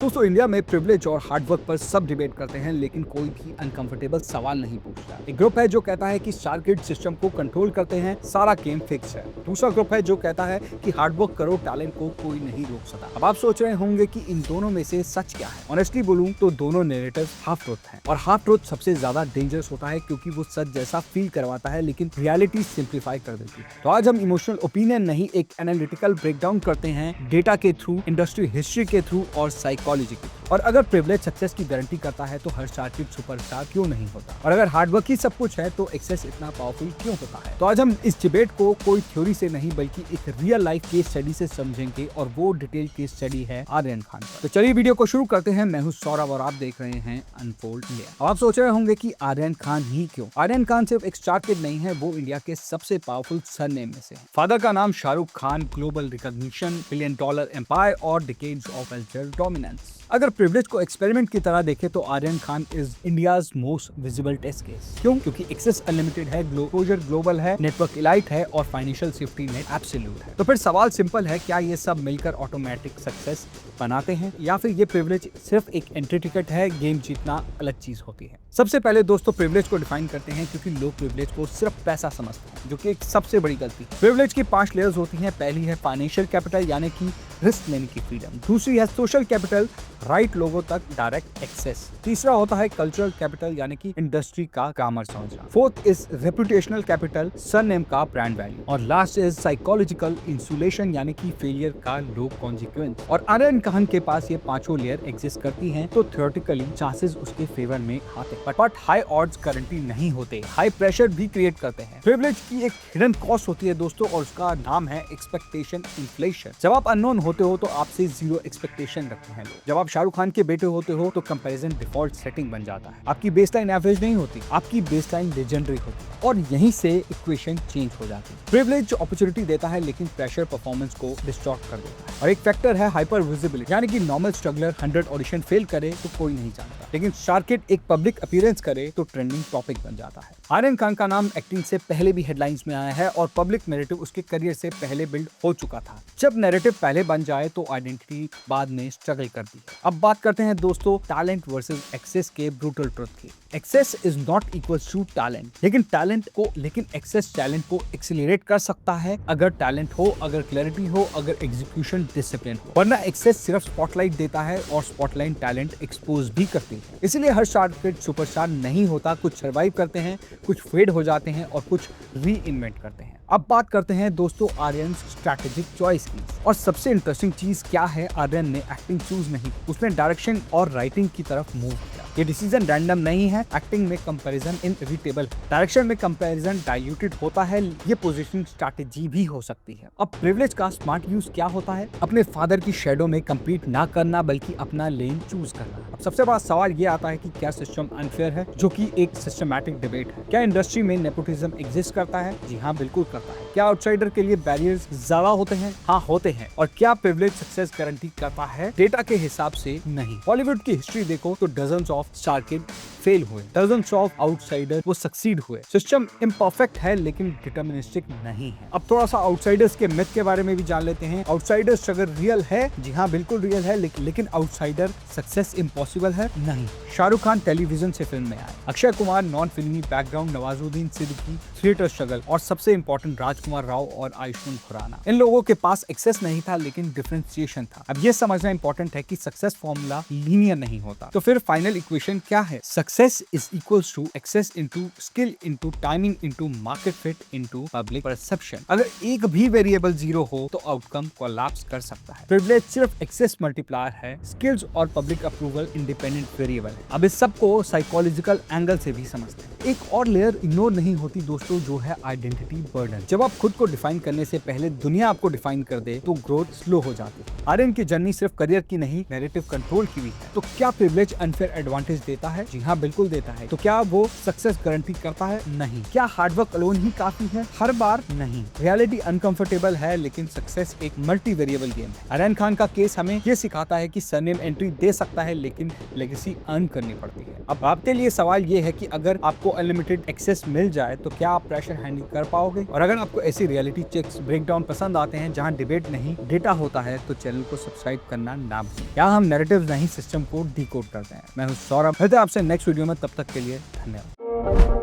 दोस्तों इंडिया में प्रिविलेज और हार्डवर्क पर सब डिबेट करते हैं, लेकिन कोई भी अनकंफर्टेबल सवाल नहीं पूछता। एक ग्रुप है जो कहता है कि शार्किड सिस्टम को कंट्रोल करते हैं, सारा गेम फिक्स है। दूसरा ग्रुप है जो कहता है कि हार्डवर्क करो, टैलेंट को कोई नहीं रोक सकता। अब आप सोच रहे होंगे कि इन दोनों में से सच क्या है। ऑनेस्टली बोलूं तो दोनों नैरेटिव हाफ ट्रूथ हैं, और हाफ ट्रूथ सबसे ज्यादा डेंजरस होता है क्योंकि वो सच जैसा फील करवाता है लेकिन रियलिटी सिंप्लीफाई कर देती है। तो आज हम इमोशनल ओपिनियन नहीं, एक एनालिटिकल ब्रेकडाउन करते हैं, डेटा के थ्रू, इंडस्ट्री हिस्ट्री के थ्रू और साइकोलॉजी के थ्रू। और अगर प्रिविलेज सक्सेस की गारंटी करता है तो हर शार्किड सुपरस्टार क्यों नहीं होता, और अगर हार्डवर्क ही सब कुछ है तो एक्सेस इतना पावरफुल क्यों होता है। तो आज हम इस डिबेट को कोई थ्योरी से नहीं बल्कि एक रियल लाइफ केस स्टडी से समझेंगे, और वो डिटेल केस स्टडी है आर्यन खान पर। तो चलिए वीडियो को शुरू करते हैं। मैं हूं सौरभ और आप देख रहे हैं अनफोल्ड इंडिया। अब आप सोच रहे होंगे कि आर्यन खान ही क्यों। आर्यन खान सिर्फ एक शार्किड नहीं है, वो इंडिया के सबसे पावरफुल सरनेम में से है। फादर का नाम Shahrukh Khan, global recognition, $1 billion empire और डिकेड्स ऑफ कल्चरल डोमिनेंस। अगर प्रिविलेज को एक्सपेरिमेंट की तरह देखें तो Aryan Khan is India's most visible test case. क्यों? क्योंकि एक्सेस अनलिमिटेड है, एक्सपोजर ग्लोबल है, नेटवर्क इलाइट है और फाइनेंशियल सेफ्टी नेट एब्सोल्यूट है। तो फिर सवाल सिंपल है, क्या ये सब मिलकर ऑटोमेटिक सक्सेस बनाते हैं, या फिर ये प्रिविलेज सिर्फ एक एंट्री टिकट है, गेम जीतना अलग चीज होती है। सबसे पहले दोस्तों प्रिविलेज को डिफाइन करते हैं, क्योंकि लोग प्रिविलेज को सिर्फ पैसा समझते हैं, जो कि एक सबसे बड़ी गलती है। प्रिविलेज की 5 लेयर्स होती हैं। पहली है फाइनेंशियल कैपिटल, यानी कि रिस्क लेने की फ्रीडम। दूसरी है सोशल कैपिटल, राइट लोगों तक डायरेक्ट एक्सेस। तीसरा होता है कल्चरल कैपिटल, यानी कि इंडस्ट्री का ग्रामर समझना। Fourth is reputational capital, surname का ब्रांड वैल्यू। और लास्ट इज साइकोलॉजिकल इंसुलेशन, यानी कि फेलियर का लो कॉन्सिक्वेंस। और आर्यन खान के पास ये 5 लेयर एग्जिस्ट करती हैं, तो थ्योरेटिकली चांसेस उसके फेवर में आते हैं, बट हाई ऑड्स गारंटी नहीं होते, हाई प्रेशर भी क्रिएट करते हैं। प्रिविलेज की एक हिडन कॉस्ट होती है दोस्तों, और उसका नाम है एक्सपेक्टेशन इन्फ्लेशन। जब आप अननोन होते हो तो आपसे 0 एक्सपेक्टेशन रखते हैं लोग। जब आप शाहरुख खान के बेटे होते हो तो कंपैरिजन डिफॉल्ट सेटिंग बन जाता है। आपकी बेसलाइन एवरेज नहीं होती, आपकी बेसलाइन लेजेंडरी होती है, और यहीं से इक्वेशन चेंज हो जाती है। प्रिविलेज अपॉर्चुनिटी देता है, लेकिन प्रेशर परफॉर्मेंस को डिस्टॉर्ट कर देता है। और एक फैक्टर है हाइपर विजिबिलिटी, यानी कि नॉर्मल स्ट्रगलर 100 ऑडिशन फेल करे तो कोई नहीं जानता, लेकिन शार्किड एक पब्लिक अपीयरेंस करे तो ट्रेंडिंग टॉपिक बन जाता है। आर्यन खान का नाम एक्टिंग से पहले भी हेडलाइंस में आया है, और पब्लिक नैरेटिव उसके करियर से पहले बिल्ड हो चुका था। जब नैरेटिव पहले बन जाए तो आइडेंटिटी बाद में स्ट्रगल करती है। अब बात करते हैं दोस्तों टैलेंट वर्सेस एक्सेस के ब्रूटल ट्रुथ की। Access is not equal to talent, लेकिन एक्सेस टैलेंट को एक्सीलरेट कर सकता है अगर टैलेंट हो, अगर क्लैरिटी हो, अगर एग्जीक्यूशन डिसिप्लिन हो। वरना एक्सेस सिर्फ स्पॉटलाइट देता है, और स्पॉटलाइट टैलेंट एक्सपोज भी करती है। इसलिए हर शार्किड सुपरस्टार नहीं होता, कुछ सर्वाइव करते हैं, कुछ फेड हो जाते हैं और कुछ री इन्वेंट करते हैं। अब बात करते हैं दोस्तों आर्यन स्ट्रैटेजिक चॉइस की, और सबसे इंटरेस्टिंग चीज क्या है, आर्यन ने एक्टिंग चूज नहीं, उसने डायरेक्शन और राइटिंग की तरफ मूव किया। ये डिसीजन रैंडम नहीं है। एक्टिंग में कंपैरिजन इनएविटेबल, डायरेक्शन में कंपैरिजन डाइल्यूटेड होता है, ये पोजीशनिंग स्ट्रैटेजी भी हो सकती है। अब प्रिविलेज का स्मार्ट यूज क्या होता है, अपने फादर की शेडो में कम्पीट ना करना बल्कि अपना लेन चूज करना। अब सबसे बड़ा सवाल ये आता है कि क्या सिस्टम अनफेयर है, जो कि एक सिस्टमैटिक डिबेट है। क्या इंडस्ट्री में नेपोटिज्म एग्जिस्ट करता है? जी हाँ, बिल्कुल करता है। क्या आउटसाइडर के लिए बैरियर्स ज्यादा होते हैं? हाँ, होते हैं। और क्या प्रिविलेज सक्सेस गारंटी करता है? डेटा के हिसाब से नहीं। बॉलीवुड की हिस्ट्री देखो तो डजन्स ऑफ शार्किड फेल हुए, डजन्स ऑफ आउटसाइडर वो सक्सीड हुए। सिस्टम इम्परफेक्ट है लेकिन डिटर्मिनिस्टिक नहीं है। अब थोड़ा सा आउटसाइडर्स के मिथ के बारे में भी जान लेते हैं। आउटसाइडर्स अगर रियल है, जी हाँ बिल्कुल रियल है, लेकिन आउटसाइडर सक्सेस इम्पॉसिबल है? नहीं। शाहरुख खान टेलीविजन से फिल्म में आए, अक्षय कुमार नॉन फिल्मी background, Nawazuddin Siddiqui theatre struggle, और सबसे इंपॉर्टेंट राजकुमार राव और आयुष्मान खुराना। इन लोगों के पास एक्सेस नहीं था लेकिन डिफरेंशिएशन था। अब ये समझना इंपॉर्टेंट है कि सक्सेस फॉर्मूला लीनियर नहीं होता। तो फिर फाइनल इक्वेशन क्या है? Success is equals to access into skill into timing into market fit into public perception. अगर एक भी वेरिएबल 0 हो तो आउटकम कोलैप्स कर सकता है। प्रिविलेज सिर्फ एक्सेस मल्टीप्लायर है, स्किल्स और पब्लिक अप्रूवल इंडिपेंडेंट वेरिएबल है। अब इस सब को साइकोलॉजिकल एंगल से भी समझते हैं। एक और लेयर इग्नोर नहीं होती दोस्तों, जो है आइडेंटिटी बर्डन। जब आप खुद को डिफाइन करने से पहले दुनिया आपको डिफाइन कर दे तो ग्रोथ स्लो हो जाती है। आर्यन की जर्नी सिर्फ करियर की नहीं, नैरेटिव कंट्रोल की भी है। तो क्या प्रिविलेज अनफेयर एडवांटेज देता है? जी हाँ, बिल्कुल देता है। तो क्या वो सक्सेस गारंटी करता है? नहीं। क्या हार्डवर्क अलोन ही काफी है? हर बार नहीं। रियलिटी अनकंफर्टेबल है, लेकिन सक्सेस एक मल्टी वेरिएबल गेम है। आर्यन खान का केस हमें ये सिखाता है कि सरनेम एंट्री दे सकता है, लेकिन लेगेसी अर्न करनी पड़ती है। अब आपके लिए सवाल ये है कि अगर आपको अनलिमिटेड एक्सेस मिल जाए तो क्या आप प्रेशर हैंडल कर पाओगे, और अगर आपको आपको ऐसी रियलिटी चेक्स ब्रेकडाउन पसंद आते हैं जहां डिबेट नहीं डेटा होता है तो चैनल को सब्सक्राइब करना ना भूलें। यहाँ हम नैरेटिव्स नहीं सिस्टम को डिकोड करते हैं। मैं हूँ सौरभ, मिलते हैं आपसे नेक्स्ट वीडियो में, तब तक के लिए धन्यवाद।